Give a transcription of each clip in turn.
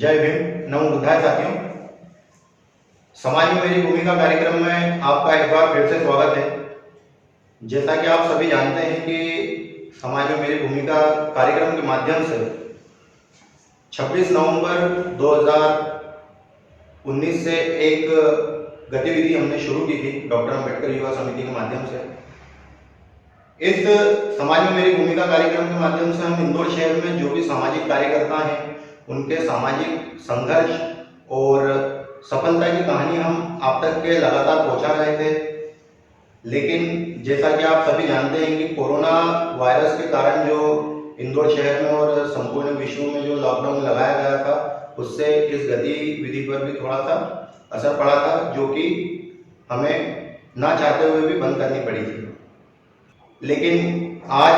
जय भीम, नमो बुद्धाय साथियों। समाज में मेरी भूमिका कार्यक्रम में आपका एक बार फिर से स्वागत है। जैसा कि आप सभी जानते हैं कि समाज में मेरी भूमिका कार्यक्रम के माध्यम से 26 नवंबर 2019 से एक गतिविधि हमने शुरू की थी डॉक्टर अम्बेडकर युवा समिति के माध्यम से। इस समाज में मेरी भूमिका कार्यक्रम के माध्यम से हम इंदौर शहर में जो भी सामाजिक कार्यकर्ता हैं उनके सामाजिक संघर्ष और सफलता की कहानी हम आप तक के लगातार पहुंचा रहे थे। लेकिन जैसा कि आप सभी जानते हैं कि कोरोना वायरस के कारण जो इंदौर शहर में और संपूर्ण विश्व में जो लॉकडाउन लगाया गया था उससे इस गतिविधि पर भी थोड़ा सा असर पड़ा था, जो कि हमें ना चाहते हुए भी बंद करनी पड़ी थी। लेकिन आज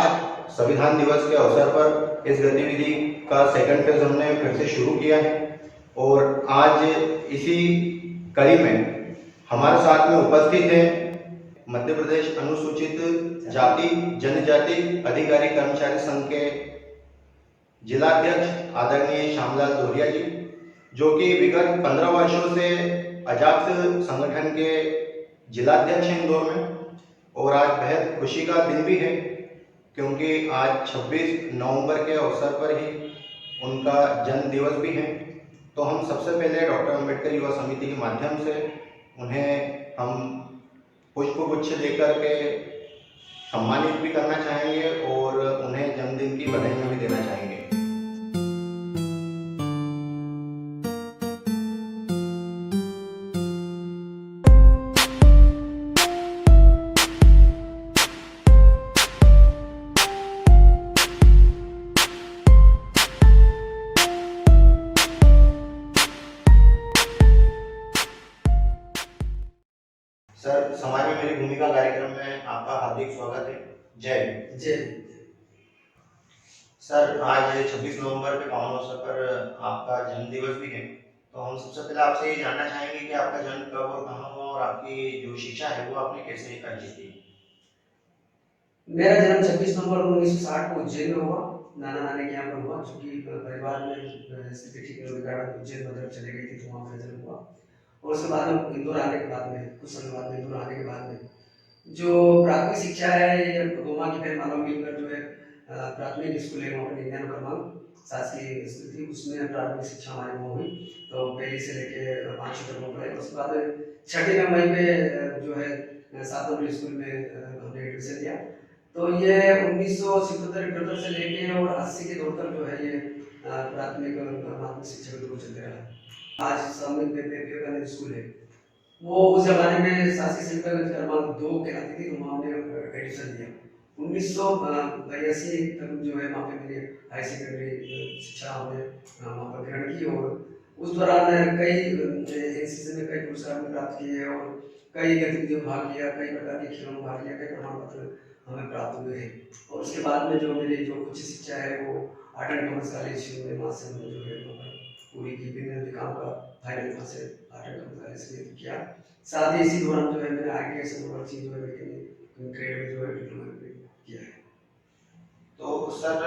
संविधान दिवस के अवसर पर इस गतिविधि का सेकंड फेज हमने फिर से शुरू किया है और आज इसी कड़ी में हमारे साथ में उपस्थित हैं मध्य प्रदेश अनुसूचित जाति जनजाति अधिकारी कर्मचारी संघ के जिलाध्यक्ष आदरणीय श्यामलाल दोहरिया जी, जो कि विगत 15 वर्षों से अजाक्स संगठन के जिलाध्यक्ष हैं इंदौर में। और आज बेहद खुशी का दिन भी है क्योंकि आज 26 नवंबर के अवसर पर ही उनका जन्म दिवस भी है। तो हम सबसे पहले डॉक्टर अम्बेडकर युवा समिति के माध्यम से उन्हें हम पुष्पगुच्छ देकर के सम्मानित भी करना चाहेंगे और उन्हें जन्मदिन की बधाइयाँ भी देना चाहेंगे। सर, समाज में मेरी भूमिका कार्यक्रम में आपका हार्दिक स्वागत है। जय जय। सर, आज 26 नवंबर के पावन अवसर पर आपका जन्म दिवस भी है, तो हम सबसे पहले आपसे ये जानना चाहेंगे कि आपका जन्म कब और कहाँ हुआ और आपकी जो शिक्षा है वो आपने कैसे अर्जित की? मेरा जन्म 26 नवंबर 1960 को उज्जैन में हुआ। नाना नानी के यहाँ पर हुआ, क्योंकि परिवार में स्थिति ठीक होने के कारण उज्जैन मदर चले गई थी, तो वहाँ मेरा जन्म हुआ। और उसके बाद में इंदौर आने के बाद में कुछ समय बाद में इंदौर आने के बाद में जो प्राथमिक शिक्षा है ये गोमा की बहन मानव मिलकर जो है प्राथमिक स्कूल है वहाँ पर 99 क्रमांक शासकीय स्कूल थी, उसमें प्राथमिक शिक्षा हमारी वहाँ हुई। तो पहली से लेके 5वीं तक वो पढ़े। उसके बाद छठी में वहीं पे जो है 7 नंबर स्कूल में हमने एडमिशन लिया। तो ये 1977-78 से लेके और 80 के दौर तक जो है ये प्राथमिक माध्यमिक शिक्षा के दौर चलते रहा। आज सामने विवेकानंद स्कूल है, वो उस जमाने में शासकीय शिक्षा क्रमांक 2 कहलाती थी, तो वहाँ हमने एडमिशन लिया। 1982 तक जो है वहाँ पे मेरी हाई सेकेंडरी शिक्षा हमने वहाँ पर ग्रहण की और उस दौरान कई एनसीसी में कई पुरस्कार भी प्राप्त किए और कई गतिविधियों में भाग लिया, कई प्रकार के खेलों में भाग लिया, कई प्रमाण पत्र हमें प्राप्त हुए हैं। और उसके बाद में जो मेरी जो उच्च शिक्षा है वो आर्ट एंड कॉमर्स कॉलेज में वहाँ से हमने जो है पूरी की बिना काम का फाइनल वहाँ से आर्ट एंड कॉमर्स कॉलेज से किया। साथ ही इसी दौरान जो है मैंने ITI से जो है ट्रेड में जो है डिप्लोमा किया है। तो सर,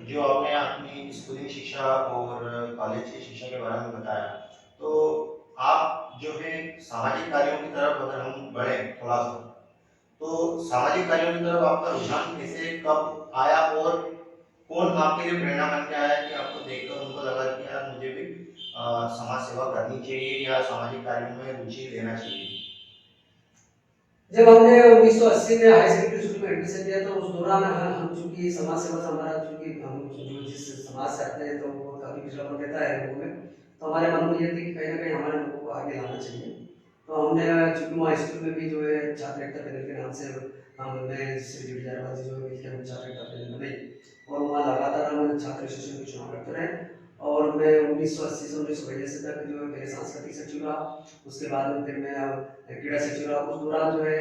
जो आपने अपनी स्कूलिंग शिक्षा और कॉलेज की शिक्षा के बारे में बताया, तो आप जो है सामाजिक कार्यों की तरफ अगर हम बढ़े थोड़ा सा, तो सामाजिक कार्यों की तरफ आपका रुझान कैसे कब आया और कौन आपके लिए प्रेरणा बन के आया कि आपको देखकर उनको लगा कि यार मुझे भी समाज सेवा करनी चाहिए या सामाजिक कार्यों में रुचि लेना चाहिए? जब हमने 1980 में हाई सेकेंडरी स्कूल में एडमिशन लिया तो उस दौरान हम चूंकि समाज सेवा से हमारा चूंकि हम जो जिस समाज से आते हैं तो वो काफी पिछड़ापन रहता है लोगों में, तो हमारे मन में ये थी कि कहीं ना कहीं हमारे लोगों को आगे लाना चाहिए। तो हमने चूंकि वहाँ स्कूल में भी जो है छात्र एकता पैनल के नाम से हमने श्री जी जो है मिलकर हम छात्र एकता पैनल बनाई और वहाँ लगातार हम छात्र एसोसिएशन के चुनाव करते रहे। और मैं 1980 से 1982 तक जो है पहले सांस्कृतिक सचिव रहा, उसके बाद में फिर मैं क्रीड़ा सचिव रहा। उस दौरान जो है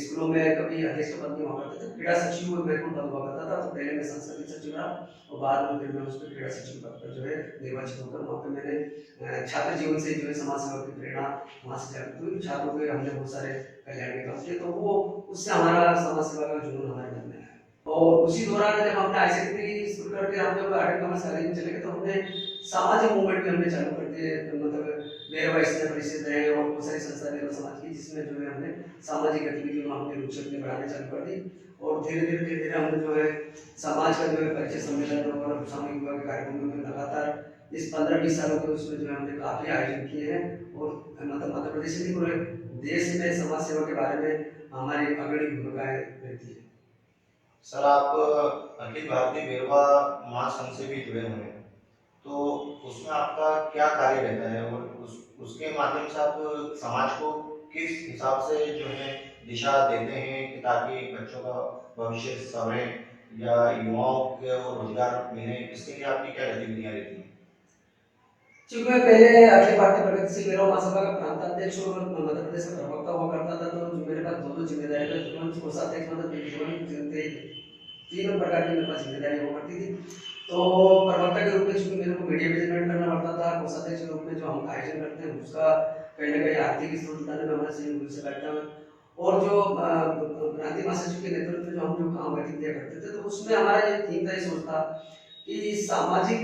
स्कूलों में कभी अध्यक्ष पद नहीं हुआ करते थे, क्रीड़ा सचिव महत्वपूर्ण पद हुआ करता था। तो पहले मैं सांस्कृतिक सचिव रहा और बाद में फिर मैं उस पर क्रीड़ा सचिव पद पर जो है निर्वाचित होकर वहाँ पे मैंने छात्र जीवन से जो है समाज सेवा की प्रेरणा वहाँ से जागृत हुई। छात्रों के हमने बहुत सारे कल्याण के काम किए, तो वो उससे हमारा समाज सेवा का जुनून हमारे मन में आया। और उसी दौरान जब हमने हाई सेकेंडरी स्कूल शुरू करके हम जब आर्ट कॉमर्स कॉलेज में चले गए तो हमने सामाजिक मूवमेंट भी हमने चालू कर दिए, तो मतलब बेरवा इससे परिचित है और बहुत सारी संस्था बेरवा समाज की, जिसमें जो है हमने सामाजिक गतिविधियों में अपनी रुचि अपनी बढ़ाने चालू कर दी। और धीरे धीरे हमने जो है समाज का जो है परिचय सम्मेलन और सामूहिक विवाह के कार्यक्रमों में लगातार इस 15-20 सालों के उसमें जो है हमने काफी आयोजन किए हैं। और मतलब मध्य प्रदेश में पूरे देश में समाज सेवा के बारे में हमारी अग्रणी भूमिकाएं रहती है। सर, आप अखिल भारतीय बेरवा महासंघ से भी जुड़े हुए हैं, तो उसमें आपका क्या कार्य रहता है और उसके माध्यम से आप समाज को किस हिसाब से जो है दिशा देते हैं कि ताकि बच्चों का भविष्य संवरे या युवाओं को रोजगार मिले, इसके लिए आपकी क्या गतिविधियां रहती हैं? चूंकि मैं पहले अखिल भारतीय प्रगतिशील बेरवा महासभा का प्रांत अध्यक्ष और मध्य प्रदेश का प्रवक्ता हुआ करता था, तो जो मेरे पास दो जिम्मेदारी तुरंत कोषाध्यक्ष मतलब तीनों प्रकार की मेरे पास जिम्मेदारी हुआ करती थी। तो प्रवक्ता के रूप में चूंकि मेरे को मीडिया मैनेजमेंट करना पड़ता था, कोषाध्यक्ष के रूप में जो हम आयोजन करते हैं उसका कहीं ना कहीं आर्थिक स्रोत जुटाने में हमारा सहयोग से लगता है। और जो प्रांतीय महासचिव के नेतृत्व में जो हम जो काम गतिविधियां करते थे, तो उसमें हमारा ये थीम था, ये सोच था कि सामाजिक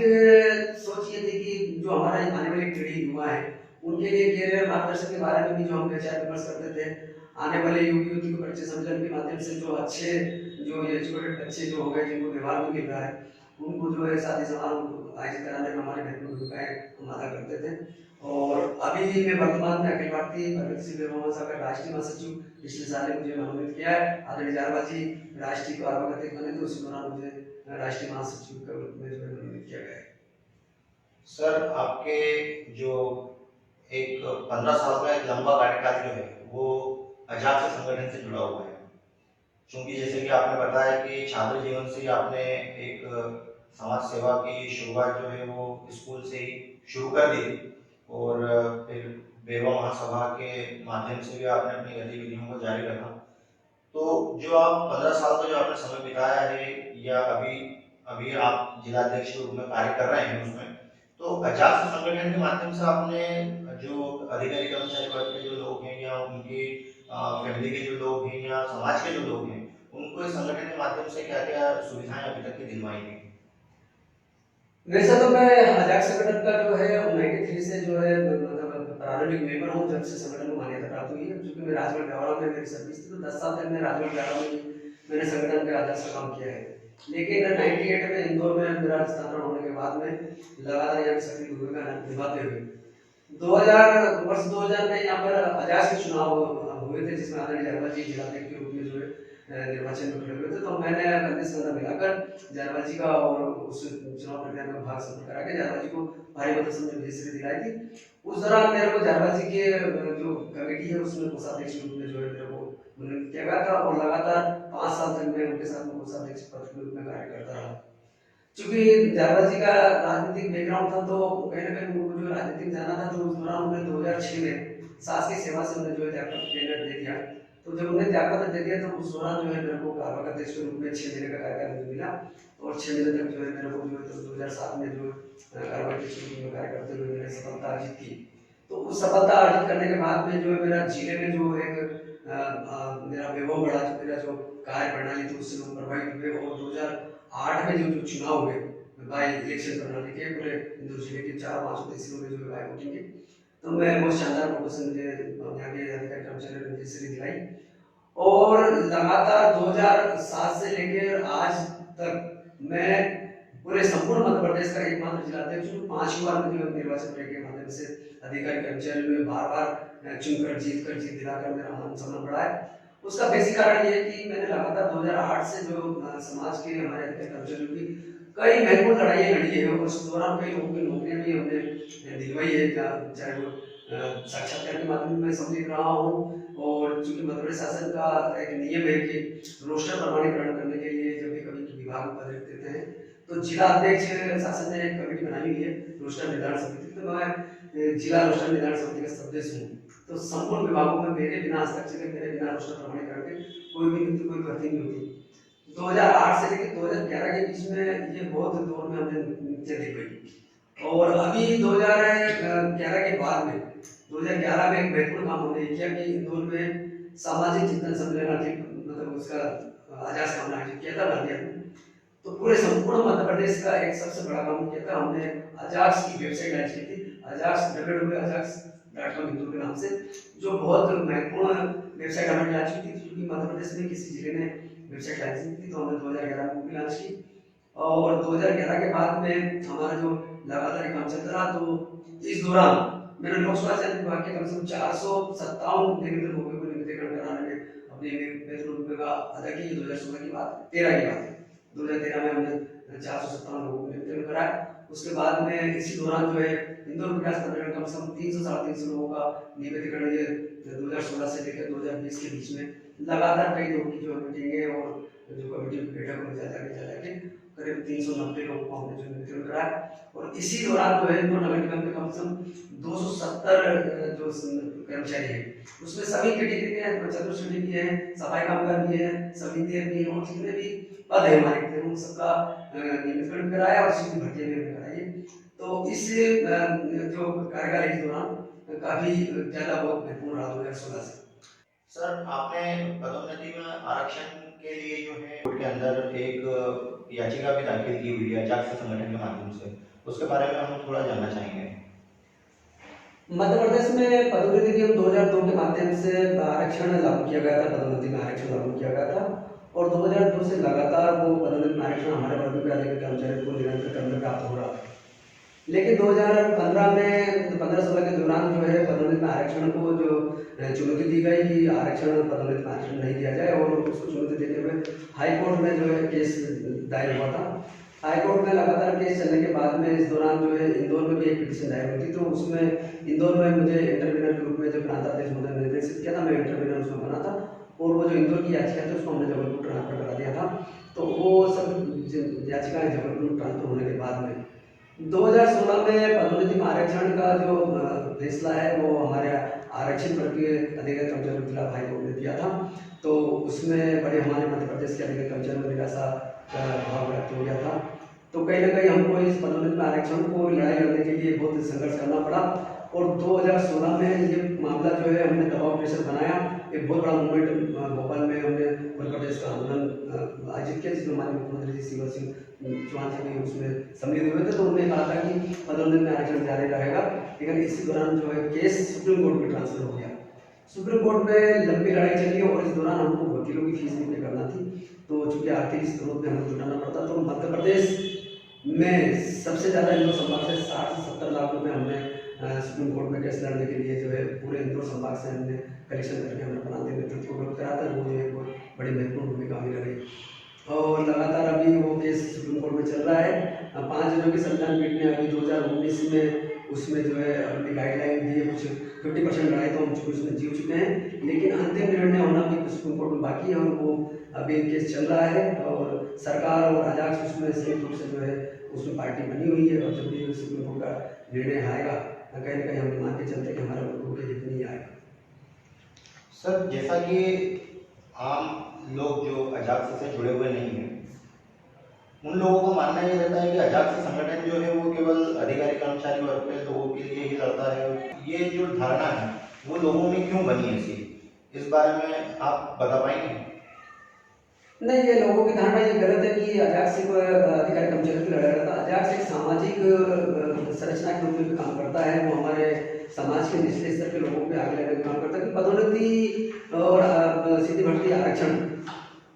सोच ये थी कि जो हमारा आने वाली पीढ़ी युवा है उनके लिए कैरियर मार्गदर्शन के बारे में भी जो हम विचार विमर्श करते थे। आने वाले युवक युवती को परिचय सम्मेलन के माध्यम से जो अच्छे जो एजुकेटेड बच्चे जो हो गए जिनको व्यवहार भी मिल रहा है, उनको जो है शादी समारोह आयोजित कराने में हमारे महत्वपूर्ण भूमिकाएं हम अदा करते थे। और अभी मैं वर्तमान में अखिल भारतीय प्रगतिशील बेरवा महासभा का राष्ट्रीय महासचिव पिछले साल ने मुझे मनोनीत किया है। आदरणीय जारवा जी राष्ट्रीय कार्याध्यक्ष बने थे, उसी दौरान मुझे राष्ट्रीय महासचिव के रूप में जो है मनोनीत किया गया है। सर, आपके जो एक 15 साल का एक लंबा कार्यकाल जो है वो अजाक्स संगठन से जुड़ा हुआ है, क्योंकि जैसे कि आपने बताया कि छात्र जीवन से ही आपने एक समाज सेवा की शुरुआत जो है वो स्कूल से ही शुरू कर दी थी और फिर बेरवा महासभा के माध्यम से भी आपने अपनी गतिविधियों को जारी रखा। तो जो आप 15 साल का जो आपने समय बिताया है या अभी अभी आप जिलाध्यक्ष के रूप में कार्य कर रहे हैं उसमें, तो अजाक्स संगठन के माध्यम से आपने जो अधिकारी कर्मचारी वर्ग के जो लोग हैं या उनकी फैमिली के जो लोग हैं या समाज के जो लोग हैं, उनको इस संगठन के माध्यम से क्या क्या सुविधाएं अभी तक की दिलवाई हैं? वैसे तो मैं अजाक्स संगठन का जो है 93 से जो है मतलब प्रारंभिक मेंबर हूँ, जब से संगठन को मान्यता प्राप्त हुई है। क्योंकि मैं राजगढ़ ब्यावरा में मेरी सर्विस थी, तो 10 साल तक मैं राजगढ़ ब्यावरा में मैंने संगठन के अध्यक्ष का काम किया है। लेकिन 98 में इंदौर में मेरा स्थानांतरण होने के बाद में लगातार यहाँ सक्रिय भूमिका निभाते हुए 2000 में यहाँ पर अजाक्स के चुनाव हुए थे, जिसमें आदरणीय जारवा जी जिलाध्यक्ष के रूप में जो है निर्वाचन में खड़े हुए थे। तो मैंने कंधे से कंधा मिलाकर जारवा जी का और उस चुनाव प्रक्रिया में भाग सफल करा के जारवा जी को भारी मत से विजयश्री दिलाई थी। उस दौरान मेरे को जारवा जी के जो कमेटी है उसमें कोषाध्यक्ष के रूप में जो है मेरे को मनोनीत किया गया था और लगातार 5 साल तक मैं उनके साथ में कोषाध्यक्ष पद के रूप में कार्य करता रहा। चूंकि जारवा जी का राजनीतिक बैकग्राउंड था, तो कहीं ना कहीं उनको जो राजनीतिक जाना था, तो उस दौरान उन्हें 2006 में शासकीय सेवा से उन्हें जो है त्यागपत्र दे दिया। तो जब उन्हें त्यागपत्र दे दिया तो उस दौरान जो है मेरे को कार्यवाहक अध्यक्ष के रूप में 6 महीने का कार्यकाल मुझे मिला और 6 महीने तक जो है मेरे को जो है 2007 में जो कार्यवाहक अध्यक्ष के रूप में कार्य करते हुए मैंने सफलता अर्जित की। तो उस सफलता अर्जित करने के बाद में जो है मेरा जिले में जो एक मेरा वैभव बढ़ा, मेरा जो कार्य प्रणाली थी उससे लोग प्रभावित हुए और 2008 में जो चुनाव हुए बाई इलेक्शन प्रणाली के पूरे इंदौर जिले के 4-5 तहसीलों में जो है बाई वोटिंग के, तो मैं बहुत शानदार प्रदर्शन मुझे यहाँ के अधिकारी कर्मचारियों ने विजयश्री दिलाई। और लगातार 2007 से लेकर आज तक मैं पूरे संपूर्ण मध्य प्रदेश का एकमात्र जिलाध्यक्ष हूँ। 5 बार मुझे निर्वाचन प्रक्रिया के माध्यम से अधिकारी कर्मचारियों ने बार चुनकर जीत दिलाकर मेरा मान सम्मान बढ़ा है। उसका बेसिक कारण ये है कि मैंने लगातार 2008 से जो समाज के हमारे अधिकारी कर्मचारियों की कई महत्वपूर्ण लड़ाइयाँ लड़ी है और उस दौरान कई लोगों की नौकरियां भी हमने दिलवाई है, चाहे वो साक्षात्कार के माध्यम में सम्मिलित रहा हूँ। और चूंकि मध्य प्रदेश शासन का एक नियम है कि रोस्टर प्रमाणीकरण करने के लिए जब भी कभी विभाग पद देते हैं तो जिला अध्यक्ष शासन ने एक कमेटी बनाई हुई है रोस्टर निर्धारण समिति, तो मैं जिला रोस्टर निर्धारण समिति का सदस्य हूँ। तो संपूर्ण विभागों में मेरे बिना हस्ताक्षर के, मेरे बिना रोस्टर प्रमाणीकरण के कोई भी नियुक्ति कोई भर्ती नहीं होती। 2008 से लेकर 2011 के बीच में ये बहुत दौर में हमने नियुक्तियां दी गई और अभी 2011 के बाद में 2011 में एक महत्वपूर्ण काम हमने किया कि इंदौर में सामाजिक चिंतन सम्मेलन मतलब उसका आजाद हमने आयोजित किया था गांधी में। तो पूरे संपूर्ण मध्य प्रदेश का एक सबसे बड़ा काम किया था हमने। अजाक्स की वेबसाइट लॉन्च की थी, अजाक्स www.ajax.com हिंदू के नाम से, जो बहुत महत्वपूर्ण वेबसाइट हमने लॉन्च की थी, क्योंकि मध्य प्रदेश में किसी जिले ने वेबसाइट लॉन्च की थी, तो हमने 2011 में भी लॉन्च की। और 2011 के बाद में हमारा जो लगातार ये काम चलता रहा, तो इस दौरान मैंने लोक स्वास्थ्य विभाग के कम से कम 457 नियमित रोगियों को नियमितीकरण कराने में अपने वेतन भूमिका अदा की। 2016 की बात, 13 की बात है। 2013 में हमने 457 लोगों को नियमितीकरण कराया। उसके बाद में इसी दौरान जो है इंदौर विकास प्राधिकरण कम से कम 300 साढ़े 300 लोगों का नियमितीकरण ये 2016 से लेकर 2020 के बीच में लगातार कई लोगों की जो मीटिंगें और जो कमेटी की बैठक में जा जाके करीब 390 लोगों को हमने जो नियमितीकरण कराया। और इसी दौरान जो है इंदौर नगर निगम के कम से कम 270 जो कर्मचारी है, उसमें सभी कैटेगरी के हैं, चतुर्श्रेणी भी है, सफाई कामगार भी है, समिति भी है, और जितने भी पद है हमारे थे उन सबका नियमितीकरण कराया और सीधी भर्ती भी हमने कराई। तो इस जो कार्यकाल के दौरान काफी ज्यादा बहुत महत्वपूर्ण रहा 2016 से। सर, आपने पदोन्नति में आरक्षण के लिए जो है कोर्ट के अंदर एक याचिका भी दाखिल की हुई है अजाक्स संगठन के माध्यम से, उसके बारे में हम थोड़ा जानना चाहेंगे। मध्य प्रदेश में पदोन्नति नियम 2002 के माध्यम से आरक्षण लागू किया गया था, पदोन्नति में आरक्षण लागू किया गया था, और 2002 से लगातार वो पदोन्नति में आरक्षण हमारे वर्ग के अधिकारी कर्मचारियों को निरंतर क्रम में प्राप्त हो रहा था। लेकिन 2015 में 15-16 के दौरान जो है पदोन्नति में आरक्षण को जो चुनौती दी गई कि आरक्षण पदोन्नति में आरक्षण नहीं दिया जाए, और उसको चुनौती देते हुए हाई कोर्ट में जो है केस दायर हुआ था। हाई कोर्ट में लगातार केस चलने के बाद में इस दौरान जो है इंदौर में भी एक पिटीशन दायर हुई थी, तो उसमें इंदौर में मुझे इंटरव्यूनर के रूप में जो प्रांताध्यक्ष महोदय ने निर्देशित किया था, मैं इंटरव्यूनर उसमें बना था, और वो जो इंदौर की याचिका थी उसको हमने जबलपुर ट्रांसफर करा दिया था। तो वो सब याचिकाएं जबलपुर ट्रांसफर होने के बाद में 2016 में पदोन्नति में आरक्षण का जो फैसला है वो हमारे आरक्षित वर्ग के अधिकारी कर्मचारियों के खिलाफ हाईकोर्ट ने दिया था। तो उसमें बड़े हमारे मध्य प्रदेश के अधिकारी कर्मचारियों में निराशा का भाव व्यक्त हो गया था। तो कहीं ना कहीं हमको इस पदोन्नति में आरक्षण को लड़ाई लड़ने के लिए बहुत संघर्ष करना पड़ा, और 2016 में ये मामला जो है हमने दबाव प्रेशर बनाया। एक बहुत बड़ा मूवमेंट भोपाल में हमने उत्तर प्रदेश का आंदोलन आयोजित किया, जिसमें हमारे मुख्यमंत्री जी शिवराज सिंह चौहान जी भी उसमें सम्मिलित हुए थे। तो उन्होंने कहा था कि पदोन्नति में आरक्षण जारी रहेगा, लेकिन इसी दौरान जो है केस सुप्रीम कोर्ट में ट्रांसफर हो गया। सुप्रीम कोर्ट में लंबी लड़ाई चली, और इस दौरान हमको वकीलों की फीस भी पे करना थी, तो चूंकि आर्थिक स्रोत में हमें जुटाना पड़ता, तो मध्य प्रदेश में सबसे ज़्यादा इंदौर संभाग से 60 से 70 लाख रुपए हमने सुप्रीम कोर्ट में केस लड़ने के लिए जो है पूरे इंदौर संभाग से हमने कलेक्शन करके हमने प्रांतीय नेतृत्व को उपलब्ध कराया था। वो जो है बहुत बड़ी महत्वपूर्ण भूमिका हमें लगी, और लगातार अभी वो केस सुप्रीम कोर्ट में चल रहा है। 5 जजों की संविधान पीठ ने अभी 2019 में उसमें जो है अपनी गाइडलाइन दी है, कुछ 50% लड़ाई तो हम उसमें जीत चुके हैं, लेकिन अंतिम निर्णय होना भी सुप्रीम कोर्ट में बाकी है, और वो अभी केस चल रहा है, और सरकार और अजाक्स उसमें संयुक्त रूप से जो है उसमें पार्टी बनी हुई है। और जब भी सुप्रीम कोर्ट का निर्णय आएगा, कहीं ना कहीं हम मान के चलते कि हमारे लोगों के हित में ही आएगा। सर, जैसा कि आम लोग जो अजाक्स से जुड़े हुए नहीं हैं, उन लोगों का मानना ये रहता है कि अजाक्स संगठन जो है वो केवल अधिकारी कर्मचारी वर्ग के लोगों के लिए ही लड़ता है। ये जो धारणा है वो लोगों में क्यों बनी ऐसी, इस बारे में आप बता पाएंगे? नहीं, ये लोगों की धारणा ये गलत है कि अजाक्स सिर्फ अधिकारी कर्मचारियों की लड़ाई लड़ता है। अजाक्स एक सामाजिक संरचना के रूप में भी काम करता है। वो हमारे समाज के निचले स्तर के लोगों पे आगे लगने का काम करता है कि पदोन्नति और सीधी भर्ती आरक्षण,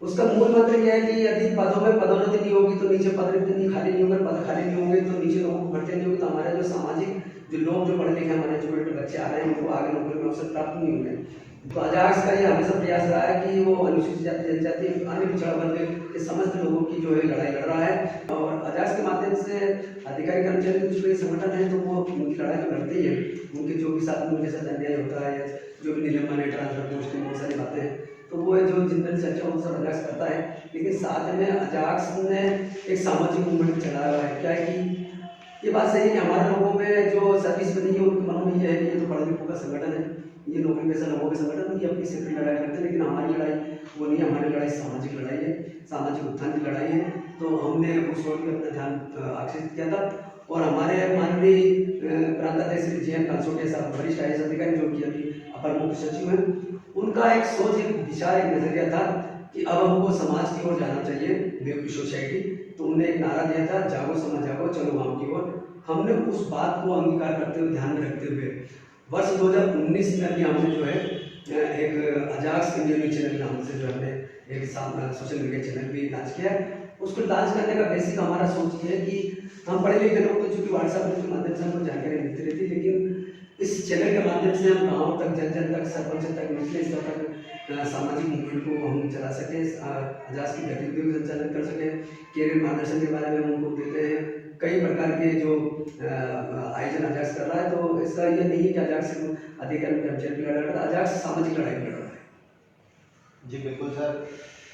उसका मूल मंत्र यह है कि यदि पदों में पदोन्नति नहीं होगी तो नीचे पद नहीं खाली नहीं होंगे, पद खाली नहीं होंगे तो नीचे लोगों को भर्ती नहीं होगी, तो हमारे जो सामाजिक जो लोग जो पढ़े लिखे हमारे एजुकेटेड बच्चे आ रहे हैं उनको आगे नौकरी में अवसर प्राप्त नहीं होंगे। तो अजाक्स का ये हमेशा प्रयास रहा है कि वो अनुसूचित जाति जनजाति अन्य पिछड़ा वर्ग के समस्त लोगों की जो है लड़ाई लड़ रहा है, और अजाक्स के माध्यम से अधिकारी कर्मचारी जो संगठन है तो वो उनकी लड़ाई तो लड़ते ही है। उनके जो भी साथ में उनके साथ अन्याय होता है, जो भी निलंबन है, ट्रांसफर पोस्टिंग, बहुत सारी बातें हैं, तो वो जो जिनमें चर्चा वो सब अजाक्स करता है। लेकिन साथ में अजाक्स ने एक सामाजिक मूवमेंट चलाया हुआ है। क्या है कि ये बात सही है कि हमारे लोगों में जो सर्विस में नहीं है उनके मनों में ये है कि ये तो पढ़े लिखों का संगठन है, ये नौकरी पेशा लोगों के संगठन, ये अपनी क्षेत्रीय लड़ाई करते हैं, लेकिन हमारी लड़ाई वो नहीं है। हमारी लड़ाई सामाजिक लड़ाई है, सामाजिक उत्थान की लड़ाई है। तो हमने उस ओर भी अपना ध्यान आकर्षित किया था, और हमारे माननीय प्रांताध्यक्ष श्री JN कंसोटिया साहब वरिष्ठ IAS अधिकारी जो कि अभी अपर मुख्य सचिव हैं, उनका एक सोच, एक दिशा, एक नजरिया था कि अब हमको समाज की ओर जाना चाहिए, वेब सोसाइटी, तुमने एक नारा दिया था, जागो समाज जागो चलो गाँव की ओर। हमने उस बात को अंगीकार करते हुए, ध्यान में रखते हुए वर्ष 2019 में भी हमने जो है एक अजाक्स इंडिया न्यूज चैनल के नाम से जो हमने एक सोशल मीडिया चैनल भी लॉन्च किया है। उसको लॉन्च करने का बेसिक हमारा सोच ये है कि हम पढ़े लिखे लोग तो चूँकि व्हाट्सएप ग्रुप के माध्यम से हमको जानकारी मिलती रहती है, लेकिन इस चैनल के माध्यम से हम गाँव तक, जन जन तक, सरपंच तक, निचले स्तर तक सामाजिक मूवमेंट को हम चला सकें, अजाक्स की गतिविधियों का संचालन कर सकें, कैरियर मार्गदर्शन के बारे में हम उनको देते हैं। कई प्रकार के जो आयोजन अजाक्स कर रहा है, तो इसका ये नहीं है कि अजाक्स सिर्फ अधिकारी कर्मचारी की लड़ाई लड़ रहा है, अजाक्स सामाजिक लड़ाई लड़ रहा है। जी बिल्कुल सर,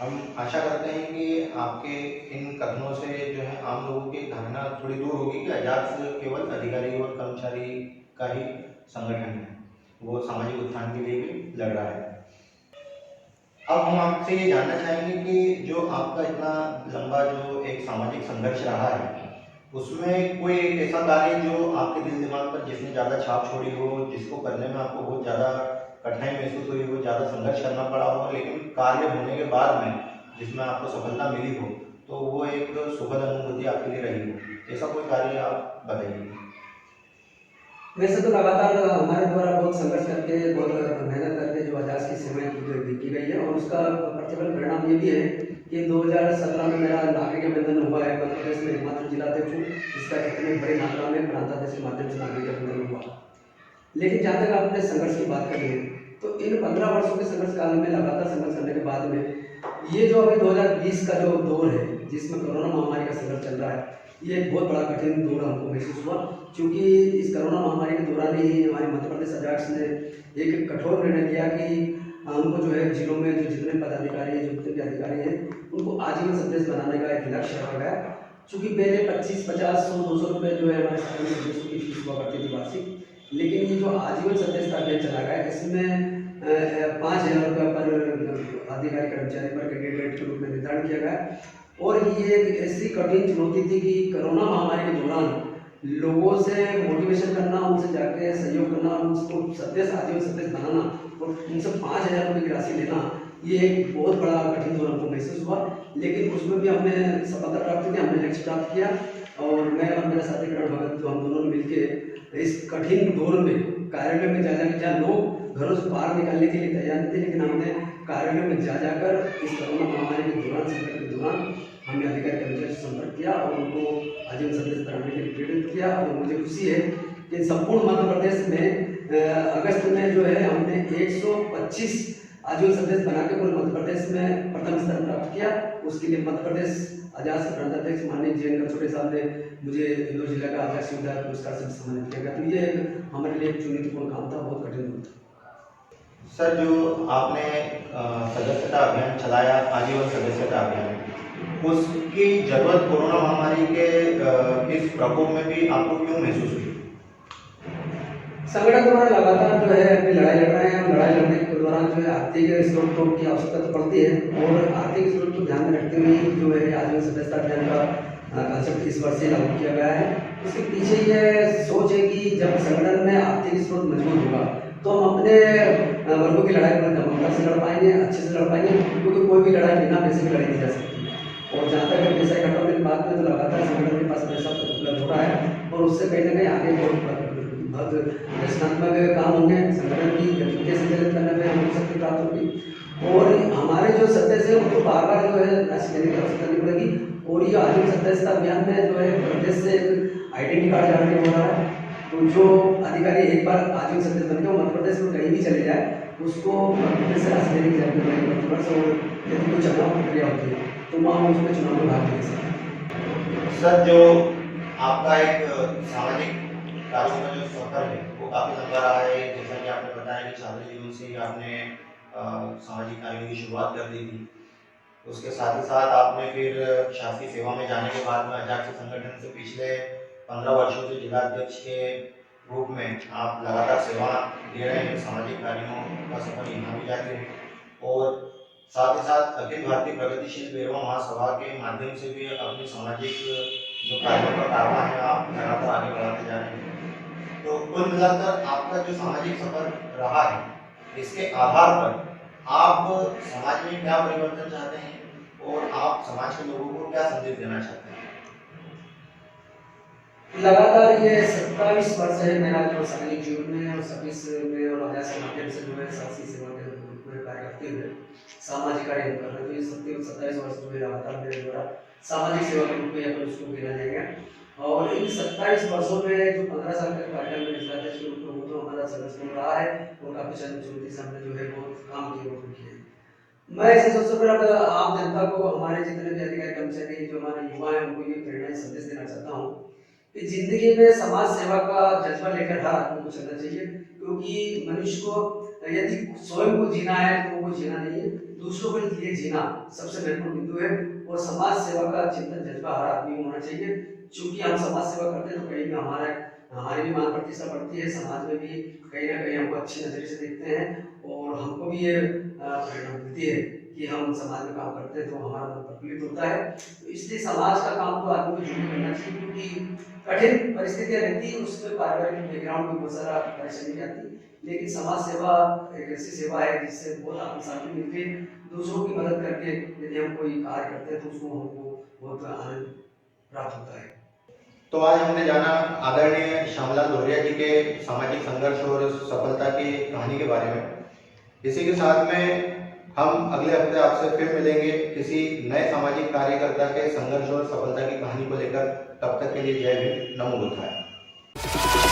हम आशा करते हैं कि आपके इन कथनों से जो है आम लोगों की धारणा थोड़ी दूर होगी कि अजाक्स केवल अधिकारी और कर्मचारी का ही संगठन है, वो सामाजिक उत्थान के लिए भी लड़ रहा है। अब हम आपसे ये जानना चाहेंगे कि जो आपका इतना लंबा जो एक सामाजिक संघर्ष रहा है, उसमें कोई एक ऐसा कार्य जो आपके दिल दिमाग पर जिसने ज़्यादा छाप छोड़ी हो, जिसको करने में आपको बहुत ज़्यादा कठिनाई महसूस हुई हो, ज़्यादा संघर्ष करना पड़ा हो, लेकिन कार्य होने के बाद में जिसमें आपको सफलता मिली हो, तो वो एक सुखद अनुभूति आपके लिए रही हो, ऐसा कोई कार्य आप बताइए। वैसे तो लगातार हमारे द्वारा बहुत संघर्ष करके, बहुत मेहनत करके जो अजाक्स की सेवाएं की गई है, और उसका प्रतिफल परिणाम ये भी है कि 2017 में मेरा नागरिक अभिनंदन हुआ है। मध्य प्रदेश में एकमात्र जिलाध्यक्ष हूँ जिसका इतनी बड़ी मात्रा में प्रांताध्यक्ष के माध्यम से नागरिक अभिनंदन हुआ। लेकिन जहाँ तक आपने संघर्ष की बात करी है, तो इन 15 वर्षों के संघर्ष काल में लगातार संघर्ष करने के बाद में ये जो अभी 2020 का जो दौर है, जिसमें कोरोना महामारी का संघर्ष चल रहा है, ये एक बहुत बड़ा कठिन दौर हमको महसूस हुआ, क्योंकि इस कोरोना महामारी के दौरान ही हमारे मध्य प्रदेश अजाक्स ने एक कठोर निर्णय लिया कि हमको जो है जिलों में जो जितने पदाधिकारी हैं, जो जितने भी अधिकारी हैं, उनको आजीवन सदस्य बनाने का एक लक्ष्य रखा गया। चूँकि पहले 25, 50, 100, 200 रुपये जो है हमारे सरकारी सदस्यों की फीस हुआ करती थी वार्षिक, लेकिन ये जो आजीवन सदस्यता अभियान चला गया, इसमें 5,000 रुपये पर अधिकारी कर्मचारी पर कैंडिडेट के रूप में निर्धारण किया गया। और ये एक ऐसी कठिन चुनौती थी कि कोरोना महामारी के दौरान लोगों से मोटिवेशन करना, उनसे जाके सहयोग करना, उनको सदस्य, आजीवन सदस्य बनाना और उनसे 5,000 रुपये की राशि लेना, ये एक बहुत बड़ा कठिन दौर हमको महसूस हुआ। लेकिन उसमें भी हमने सफलता प्राप्त की, हमने लक्ष्य प्राप्त किया, और मैं और मेरा साथी करण भगत, जो हम दोनों ने मिलकर इस कठिन दौर में कार्यालय में जा जाकर, जहाँ लोग घरों से बाहर निकलने के लिए तैयार नहीं थे, लेकिन हमने कार्यालय में जा जाकर इस कोरोना महामारी के दौरान, संकट के दौरान हमने अधिकारी कर्मचारी से संपर्क किया और उनको आजीवन सदस्य बनाने के लिए प्रेरित किया। और मुझे खुशी है कि संपूर्ण मध्य प्रदेश में अगस्त में जो है हमने 125 आजीवन सदस्य बना के पूरे मध्य प्रदेश में प्रथम स्थान प्राप्त किया। उसके लिए मध्य प्रदेश अजाक्स के प्रांताध्यक्ष माननीय JN छोटे साहब ने मुझे इंदौर जिला का अजाक्स विधायक पुरस्कार से सम्मानित किया गया। तो ये हमारे लिए एक चुनौतीपूर्ण काम था, बहुत कठिन था। सर, जो आपने सदस्यता अभियान चलाया, आजीवन सदस्यता अभियान, उसकी जरूरत कोरोना महामारी के इस प्रकोप में भी आपको क्यों महसूस हुई? संगठन द्वारा लगातार जो है अपनी लड़ाई लड़ रहे हैं, और लड़ाई लड़ने के दौरान जो है आर्थिक स्रोतों की आवश्यकता तो पड़ती है, और आर्थिक स्रोत को ध्यान में रखते हुए जो है आजीवन सदस्यता अभियान का कंसेप्ट इस वर्ष से लागू किया गया है। इसके पीछे ये सोच है कि जब संगठन में आर्थिक स्रोत मजबूत होगा तो हम अपने वर्गों की लड़ाई पर गंभीरता से लड़ पाएंगे, अच्छे से लड़ पाएंगे, क्योंकि कोई भी लड़ाई बिना पैसे की लड़ाई नहीं जा सकती। और जहाँ तक पैसा इकट्ठा होने की बात में, तो लगातार संगठन के पास पैसा उपलब्ध हो रहा है, और उससे कहीं ना कहीं आगे बहुत रचनात्मक काम होंगे, संगठन की गतिविधियाँ संचालित करने में हमको शक्ति प्राप्त होगी। और हमारे जो सदस्य हैं उनको बार बार जो है राशि देने की आवश्यकता नहीं पड़ेगी। और ये आजीवन सदस्यता अभियान में जो है प्रदेश से एक आइडेंटिटी कार्ड जारी हो रहा है, तो जो अधिकारी एक बार आजीवन सदस्य बन के मध्य प्रदेश में कहीं भी चले जाए, उसको मध्य प्रदेश से राशि देने की जरूरत नहीं पड़ेगी प्रतिवर्ष। और यदि कोई चुनाव प्रक्रिया होती है तो वहाँ उसमें चुनाव में भाग ले सकते हैं। सर, जो आपका एक सामाजिक कार्यों का जो सफर है वो काफ़ी लंबा रहा है। जैसा कि आपने बताया कि छात्र जीवन से ही आपने सामाजिक कार्यों की शुरुआत कर दी थी। उसके साथ ही साथ आपने फिर शासकीय सेवा में जाने के बाद में अजाक्स संगठन से पिछले 15 वर्षों से जिलाध्यक्ष के रूप में आप लगातार सेवा दे रहे हैं। सामाजिक कार्यों का सफर यहाँ भी जारी है, और साथ ही साथ अखिल भारतीय प्रगतिशील बेरवा महासभा के माध्यम से भी अपनी सामाजिक जो कार्यों का कारवा है आप लगातार आगे बढ़ाते जा रहे हैं। तो कुल मिलाकर आपका जो सामाजिक सफर रहा है, इसके आधार पर आप समाज में क्या परिवर्तन चाहते हैं और आप समाज के लोगों को क्या संदेश देना चाहते हैं? लगातार ये 27 वर्ष है मेरा जो सामाजिक जीवन में और सर्विस में और अभ्यास के माध्यम से जो है साहसी सेवा के रूप में कार्य करते हुए सामाजिक कार्य हम कर रहे हैं। तो ये 27 वर्ष जो है लगातार मेरे द्वारा सामाजिक सेवा के रूप में अपन उसको गिना जाएगा। और इन 27 वर्षों में जो 15 साल का कार्यकाल में निष्ठा के रूप में वो तो हमारा संघर्षपूर्ण रहा है और काफी सारी चुनौती से हमने जो है बहुत काम किए और किए। मैं इसे सबसे पहले आम जनता को, हमारे जितने भी अधिकारी कर्मचारी जो हमारे युवा हैं उनको ये प्रेरणा संदेश देना चाहता हूँ कि जिंदगी में समाज सेवा का जज्बा लेकर हर आदमी को चलना चाहिए, क्योंकि मनुष्य को यदि स्वयं को जीना है तो वो जीना नहीं है, दूसरों के लिए जीना सबसे महत्वपूर्ण बिंदु है। और समाज सेवा का चिंतन जज्बा हर आदमी को होना चाहिए। चूंकि हम समाज सेवा करते हैं तो कहीं भी हमारी भी मान प्रतिष्ठा बढ़ती है, समाज में भी कहीं ना कहीं हमको अच्छी नजरिए से देखते हैं और हमको भी ये प्रेरणा मिलती है कि हम समाज में काम करते हैं तो हमारा मन प्रफुल्लित होता है। तो इसलिए समाज का काम तो आदमी को जरूर करना चाहिए, क्योंकि कठिन परिस्थितियां रहती है, उसमें पारिवारिक बैकग्राउंड में बहुत सारा परेशानी आती है, लेकिन समाज सेवा एक ऐसी सेवा है जिससे बहुत आत्मशांति मिलती है। दूसरों की मदद करके यदि हम कोई कार्य करते हैं तो उसको हमको बहुत आनंद प्राप्त होता है। तो आज हमने जाना आदरणीय श्यामलाल दोहरिया जी के सामाजिक संघर्ष और सफलता की कहानी के बारे में। इसी के साथ में हम अगले हफ्ते आपसे फिर मिलेंगे किसी नए सामाजिक कार्यकर्ता के संघर्ष और सफलता की कहानी को लेकर। तब तक के लिए जय भीम, नमो बुद्धाय।